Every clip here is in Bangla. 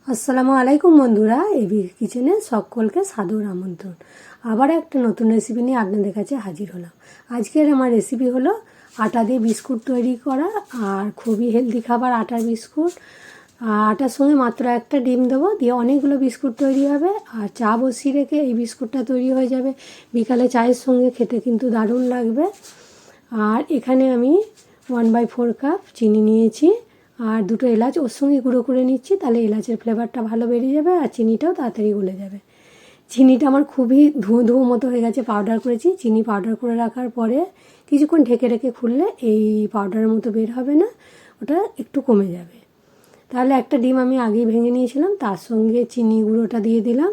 আসসালামু আলাইকুম বন্ধুরা, এবি কিচেনে সকলকে সাদর আমন্ত্রণ। আবার একটা নতুন রেসিপি নিয়ে আপনাদের কাছে হাজির হলাম। আজকের আমার রেসিপি হলো আটা দিয়ে বিস্কুট তৈরি করা, আর খুবই হেলদি খাবার আটার বিস্কুট। আটার সঙ্গে মাত্র একটা ডিম দেবো, দিয়ে অনেকগুলো বিস্কুট তৈরি হবে। আর চা বসিয়ে রেখে এই বিস্কুটটা তৈরি হয়ে যাবে, বিকালে চায়ের সঙ্গে খেতে কিন্তু দারুণ লাগবে। আর এখানে আমি 1/4 কাপ চিনি নিয়েছি, আর দুটো এলাচ ওর সঙ্গে গুঁড়ো করে নিচ্ছি, তাহলে এলাচের ফ্লেভারটা ভালো বেরিয়ে যাবে আর চিনিটাও তাড়াতাড়ি গলে যাবে। চিনিটা আমার খুবই ধুঁয়ো ধুঁয়ো মতো হয়ে গেছে, পাউডার করেছি। চিনি পাউডার করে রাখার পরে কিছুক্ষণ ঢেকে রেখে খুললে এই পাউডারের মতো বের হবে না, ওটা একটু কমে যাবে। তাহলে একটা ডিম আমি আগেই ভেঙে নিয়েছিলাম, তার সঙ্গে চিনি গুঁড়োটা দিয়ে দিলাম।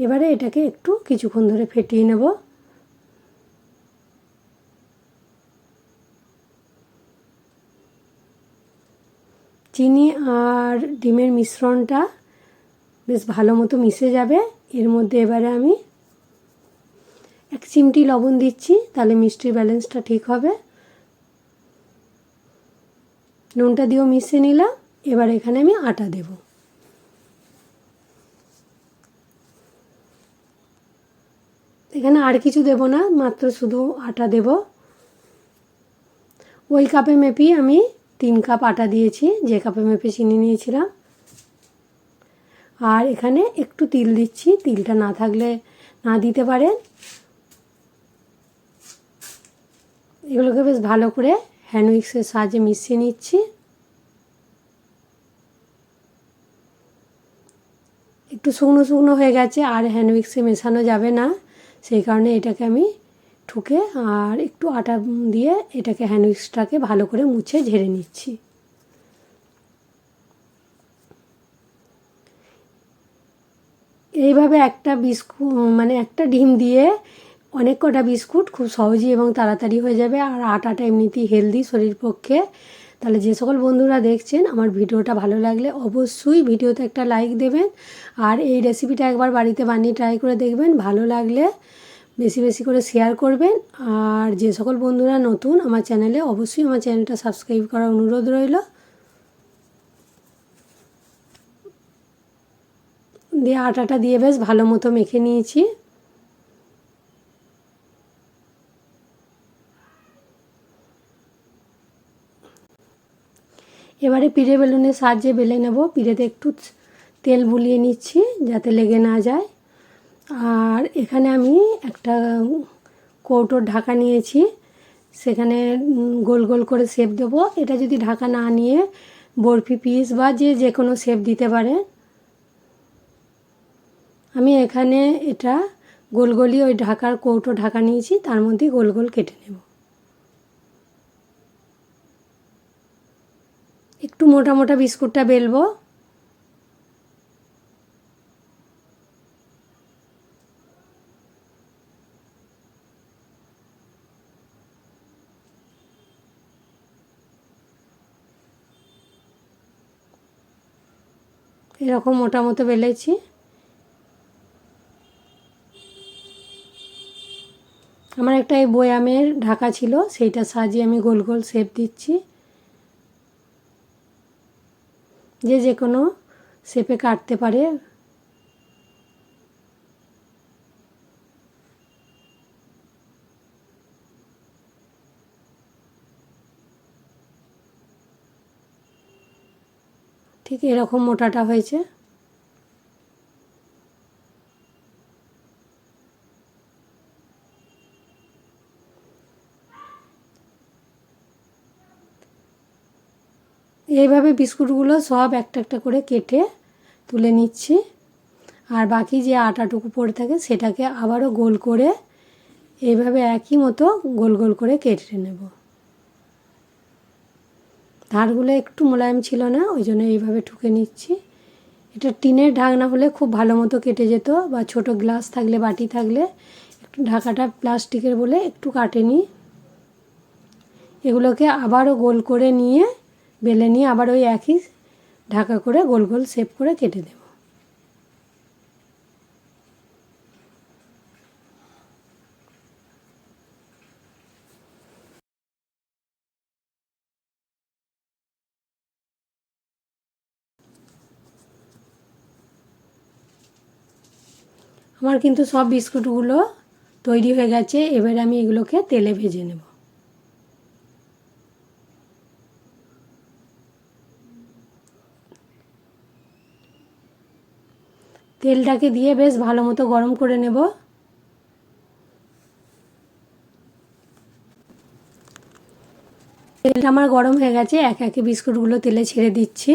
এবারে এটাকে একটু কিছুক্ষণ ধরে ফেটিয়ে নেব। চিনি আর ডিমের মিশ্রণটা বেশ ভালো মতো মিশে যাবে। এর মধ্যে এবারে আমি 1 চিমটি লবণ দিচ্ছি, তাহলে মিষ্টির ব্যালেন্সটা ঠিক হবে। নুনটা দিয়েও মিশিয়ে নিলাম। এবার এখানে আমি আটা দেব। এখানে আর কিছু দেব না, মাত্র শুধু আটা দেব। ওই কাপে মেপেই আমি 3 কাপ আটা দিয়েছি, যে কাপে মেপে চিনি নিয়েছিলাম। আর এখানে একটু তিল দিচ্ছি, তিলটা না থাকলে না দিতে পারেন। এগুলোকে বেশ ভালো করে হ্যান্ড উইক্সের সাহায্যে মিশিয়ে নিচ্ছি। একটু শুকনো শুকনো হয়ে গেছে, আর হ্যান্ড উইক্সে মেশানো যাবে না, সেই কারণে এটাকে আমি ঠুকে আর একটু আটা দিয়ে এটাকে হ্যান্ড উইক্সটাকে ভালো করে মুছে ঝেড়ে নিচ্ছি। এইভাবে একটা বিস্কুট মানে একটা ডিম দিয়ে অনেক কটা বিস্কুট খুব সহজেই এবং তাড়াতাড়ি হয়ে যাবে। আর আটাটা এমনিতেই হেলদি শরীর পক্ষে। তাহলে যে সকল বন্ধুরা দেখছেন আমার ভিডিওটা ভালো লাগলে অবশ্যই ভিডিওতে একটা লাইক দেবেন, আর এই রেসিপিটা একবার বাড়িতে বানিয়ে ট্রাই করে দেখবেন। ভালো লাগলে বেশি বেশি করে শেয়ার করবেন। আর যে সকল বন্ধুরা নতুন আমার চ্যানেলে, অবশ্যই আমার চ্যানেলটা সাবস্ক্রাইব করার অনুরোধ রইল। দিয়ে আটাটা দিয়ে বেশ ভালো মতো মেখে নিয়েছি। এবারে পিঠে বেলুনের সাহায্যে বেলে নেব। পিঠেতে একটু তেল বুলিয়ে নিচ্ছি যাতে লেগে না যায়। আর এখানে আমি একটা কৌটোর ঢাকা নিয়েছি, সেখানে গোল গোল করে শেপ দেবো। এটা যদি ঢাকা না নিয়ে বরফি পিস বা যে কোনো শেপ দিতে পারে। আমি এখানে এটা গোল গোলই ওই ঢাকার কৌটো ঢাকা নিয়েছি, তার মধ্যে গোল গোল কেটে নেব। একটু মোটা মোটা বিস্কুটটা বেলবো। এরকম মোটা মতো বেলেছি। আমার একটা এই বয়ামের ঢাকা ছিল, সেইটা সাজিয়ে আমি গোল গোল শেপ দিচ্ছি। যে কোনো শেপে কাটতে পারে। ঠিক এরকম মোটাটা হয়েছে। এইভাবে বিস্কুটগুলো সব একটা একটা করে কেটে তুলে নিচ্ছি। আর বাকি যে আটাটুকু পড়ে থাকে সেটাকে আবারও গোল করে এইভাবে একই মতো গোল গোল করে কেটে নেব। ধারগুলো একটু মোলায়েম ছিল না, ওই জন্য এইভাবে ঠুকে নিচ্ছি। এটা টিনের ঢাকনা হলে খুব ভালো মতো কেটে যেত, বা ছোট গ্লাস থাকলে বাটি থাকলে। একটু ঢাকাটা প্লাস্টিকের বলে একটু কাটেনি। এগুলোকে আবারও গোল করে নিয়ে বেলে নিয়ে আবার ওই একই ঢাকা করে গোল গোল শেপ করে কেটে দেব। আমার কিন্তু সব বিস্কুটগুলো তৈরি হয়ে গেছে। এবার আমি এগুলোকে তেলে ভেজে নেব। তেলটাকে দিয়ে বেশ ভালো মতো গরম করে নেব। তেলটা আমার গরম হয়ে গেছে, একে একে বিস্কুটগুলো তেলে ছেড়ে দিচ্ছি।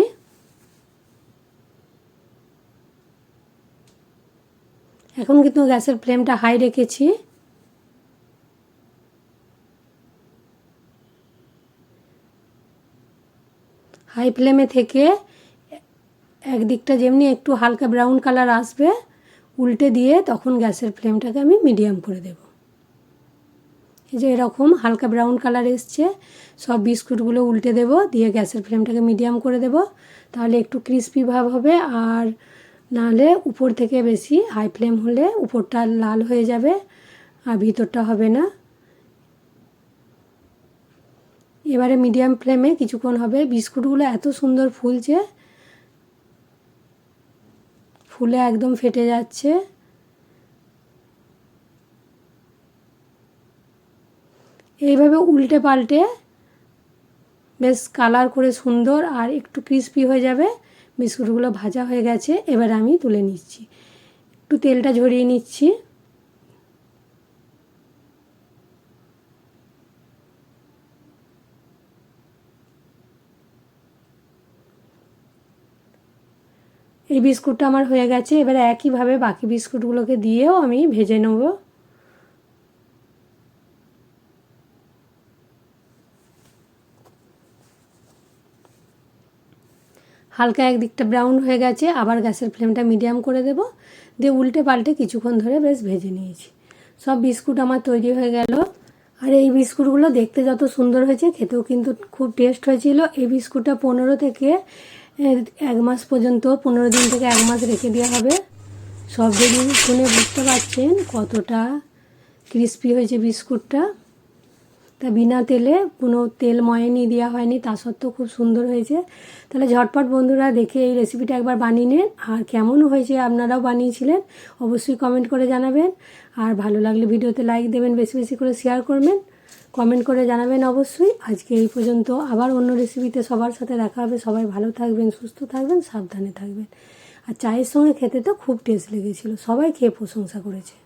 এখন কিন্তু গ্যাসের ফ্লেমটা হাই রেখেছি। হাই ফ্লেমে থেকে একদিকটা যেমনি একটু হালকা ব্রাউন কালার আসবে উল্টে দিয়ে তখন গ্যাসের ফ্লেমটাকে আমি মিডিয়াম করে দেব। এই যে এরকম হালকা ব্রাউন কালার এসছে, সব বিস্কুটগুলো উল্টে দেব, দিয়ে গ্যাসের ফ্লেমটাকে মিডিয়াম করে দেব। তাহলে একটু ক্রিস্পি ভাব হবে, আর নাহলে উপর থেকে বেশি হাই ফ্লেম হলে উপরটা লাল হয়ে যাবে আর ভিতরটা হবে না। এবারে মিডিয়াম ফ্লেমে কিছুক্ষণ হবে। বিস্কুটগুলো এত সুন্দর ফুলছে, ফুলে একদম ফেটে যাচ্ছে। এইভাবে উল্টে পাল্টে বেশ কালার করে সুন্দর আর একটু ক্রিস্পি হয়ে যাবে। বিস্কুটগুলো ভাজা হয়ে গেছে, এবার আমি তুলে নিচ্ছি। একটু তেলটা ঝরিয়ে নিচ্ছি। এই বিস্কুটটা আমার হয়ে গেছে। এবারে একইভাবে বাকি বিস্কুটগুলোকে দিয়েও আমি ভেজে নেব। হালকা একদিকটা ব্রাউন হয়ে গেছে, আবার গ্যাসের ফ্লেমটা মিডিয়াম করে দেব, দিয়ে উল্টে পাল্টে কিছুক্ষণ ধরে বেশ ভেজে নিয়েছি। সব বিস্কুট আমার তৈরি হয়ে গেল। আর এই বিস্কুটগুলো দেখতে যত সুন্দর হয়েছে, খেতেও কিন্তু খুব টেস্ট হয়েছিল। এই বিস্কুটটা 15 থেকে 1 মাস পর্যন্ত, 15 দিন থেকে 1 মাস রেখে দেওয়া হবে। সব যদি শুনে বুঝতে পারছেন কতটা ক্রিস্পি হয়েছে বিস্কুটটা। তা বিনা তেলে, কোনো তেল ময়ানি দেওয়া হয়নি, তা সত্ত্বেও খুব সুন্দর হয়েছে। তাহলে ঝটপট বন্ধুরা দেখে এই রেসিপিটা একবার বানিয়ে নিন। আর কেমন হয়েছে আপনারাও বানিয়েছিলেন অবশ্যই কমেন্ট করে জানাবেন। আর ভালো লাগলে ভিডিওতে লাইক দেবেন, বেশি বেশি করে শেয়ার করবেন, কমেন্ট করে জানাবেন অবশ্যই। আজকে এই পর্যন্ত, আবার অন্য রেসিপিতে সবার সাথে দেখা হবে। সবাই ভালো থাকবেন, সুস্থ থাকবেন, সাবধানে থাকবেন। আর চায়ের সঙ্গে খেতে তো খুব টেস্ট লেগেছিলো, সবাই খেয়ে প্রশংসা করেছে।